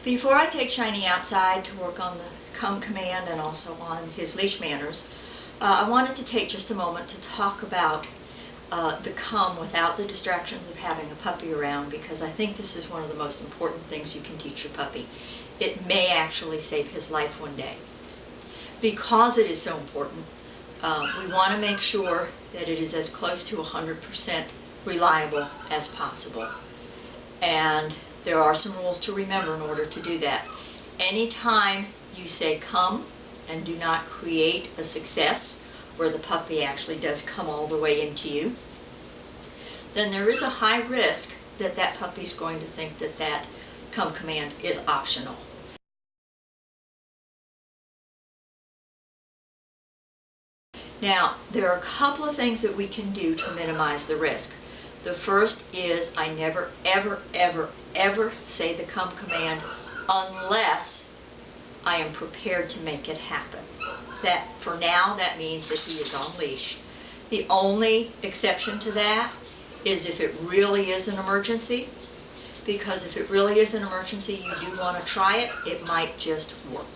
Before I take Shiney outside to work on the come command and also on his leash manners, I wanted to take just a moment to talk about the come without the distractions of having a puppy around, because I think this is one of the most important things you can teach your puppy. It may actually save his life one day. Because it is so important, we want to make sure that it is as close to 100% reliable as possible. And there are some rules to remember in order to do that. Anytime you say come and do not create a success where the puppy actually does come all the way into you, then there is a high risk that that puppy is going to think that that come command is optional. Now, there are a couple of things that we can do to minimize the risk. The first is I never, ever, ever, ever say the come command unless I am prepared to make it happen. That, for now, that means that he is on leash. The only exception to that is if it really is an emergency, because if it really is an emergency, you do want to try it. It might just work.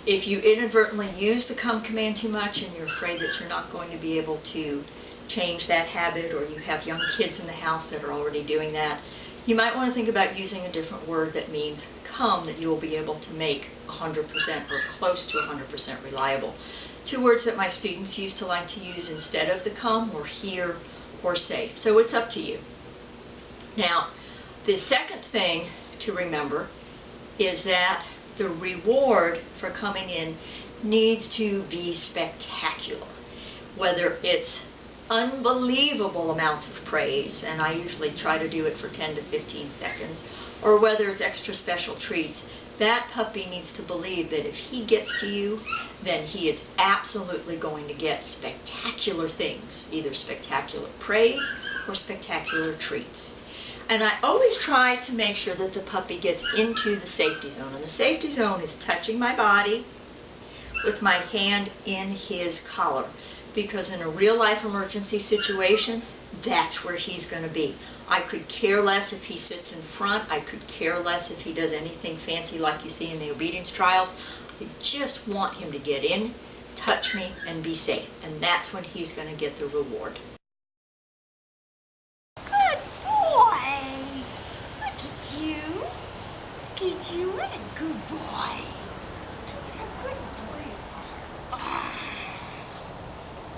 If you inadvertently use the come command too much and you're afraid that you're not going to be able to change that habit, or you have young kids in the house that are already doing that, you might want to think about using a different word that means come that you will be able to make 100% or close to 100% reliable. Two words that my students used to like to use instead of the come were here or safe. So it's up to you. Now, the second thing to remember is that the reward for coming in needs to be spectacular. Whether it's unbelievable amounts of praise, and I usually try to do it for 10 to 15 seconds, or whether it's extra special treats, that puppy needs to believe that if he gets to you, then he is absolutely going to get spectacular things, either spectacular praise or spectacular treats. And I always try to make sure that the puppy gets into the safety zone. And the safety zone is touching my body with my hand in his collar. Because in a real life emergency situation, that's where he's going to be. I could care less if he sits in front. I could care less if he does anything fancy like you see in the obedience trials. I just want him to get in, touch me, and be safe. And that's when he's going to get the reward. Look at you, what a good boy. What a good boy you are. Oh,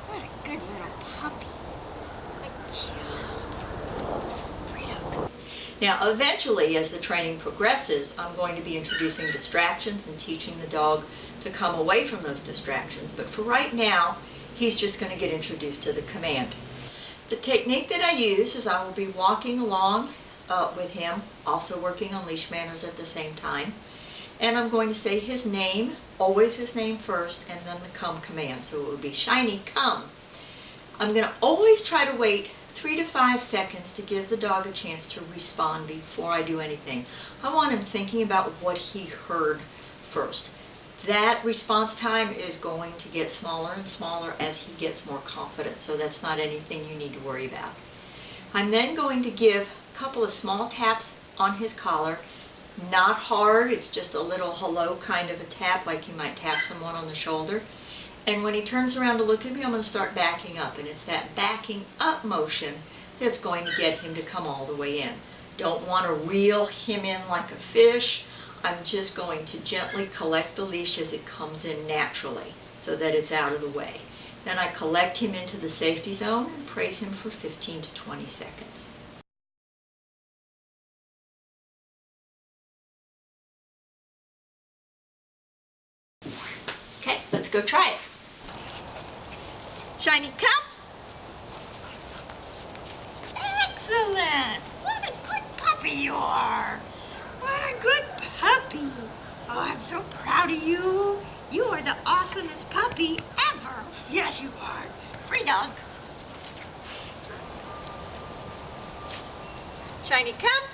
what a good little puppy. Good job. Now, eventually, as the training progresses, I'm going to be introducing distractions and teaching the dog to come away from those distractions. But for right now, he's just going to get introduced to the command. The technique that I use is I will be walking along with him, also working on leash manners at the same time. And I'm going to say his name, always his name first, and then the come command. So it would be Shiney, come. I'm going to always try to wait 3 to 5 seconds to give the dog a chance to respond before I do anything. I want him thinking about what he heard first. That response time is going to get smaller and smaller as he gets more confident, so that's not anything you need to worry about. I'm then going to give a couple of small taps on his collar. Not hard, it's just a little hello kind of a tap, like you might tap someone on the shoulder. And when he turns around to look at me, I'm going to start backing up. And it's that backing up motion that's going to get him to come all the way in. Don't want to reel him in like a fish. I'm just going to gently collect the leash as it comes in naturally so that it's out of the way. Then I collect him into the safety zone and praise him for 15 to 20 seconds. Okay, let's go try it. Shiney, come. Excellent. What a good puppy you are. What a good puppy. Oh, I'm so proud of you. You are the awesomest puppy ever. Yes, you are. Free dog. Shiney, come.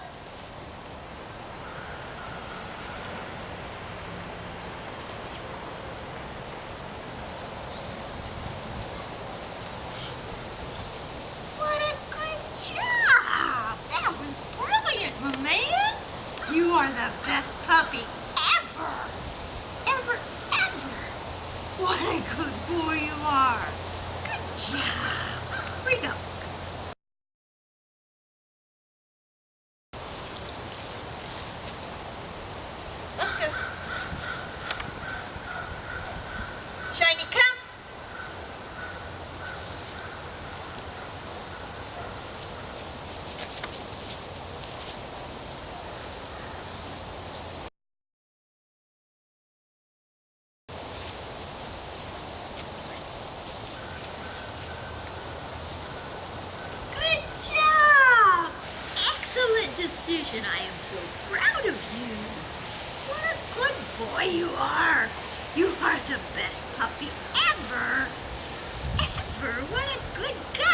best puppy ever. Ever, ever. What a good boy you are. Good job. Read up. Let's go. Shiny, come. Good job. Excellent decision. I am so proud of you. What a good boy you are. You are the best puppy ever. Ever. What a good guy.